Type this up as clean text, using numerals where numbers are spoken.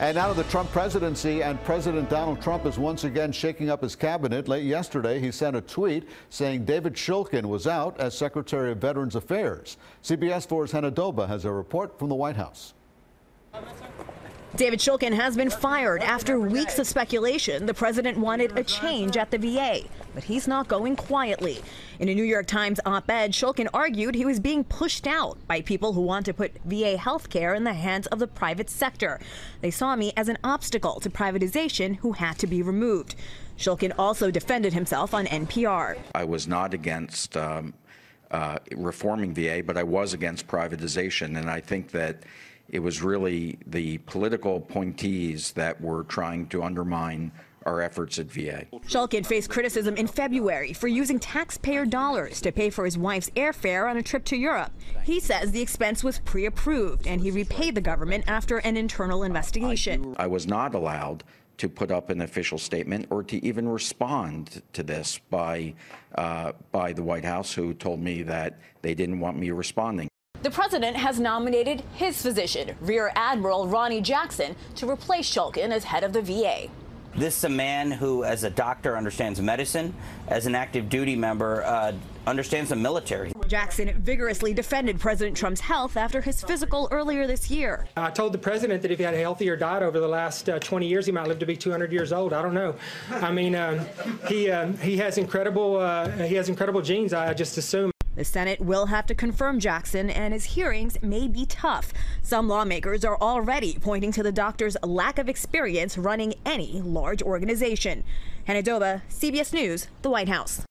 And now to the Trump presidency, and President Donald Trump is once again shaking up his cabinet. Late yesterday, he sent a tweet saying David Shulkin was out as Secretary of Veterans Affairs. CBS 4's Hannah Doba has a report from the White House. David Shulkin has been fired after weeks of speculation the president wanted a change at the VA, but he's not going quietly. In a New York Times op-ed, Shulkin argued he was being pushed out by people who want to put VA health care in the hands of the private sector. They saw me as an obstacle to privatization who had to be removed. Shulkin also defended himself on NPR. I was not against reforming VA, but I was against privatization, and I think that it was really the political appointees that were trying to undermine our efforts at VA. Shulkin faced criticism in February for using taxpayer dollars to pay for his wife's airfare on a trip to Europe. He says the expense was pre-approved and he repaid the government after an internal investigation. I was not allowed to put up an official statement or to even respond to this by the White House, who told me that they didn't want me responding. The president has nominated his physician, Rear Admiral Ronnie Jackson, to replace Shulkin as head of the VA. This is a man who, as a doctor, understands medicine, as an active duty member, understands the military. Jackson vigorously defended President Trump's health after his physical earlier this year. I told the president that if he had a healthier diet over the last 20 years, he might live to be 200 years old. I don't know. I mean, he has incredible genes. I just assume. The Senate will have to confirm Jackson, and his hearings may be tough. Some lawmakers are already pointing to the doctor's lack of experience running any large organization. Hannah Doba, CBS News, the White House.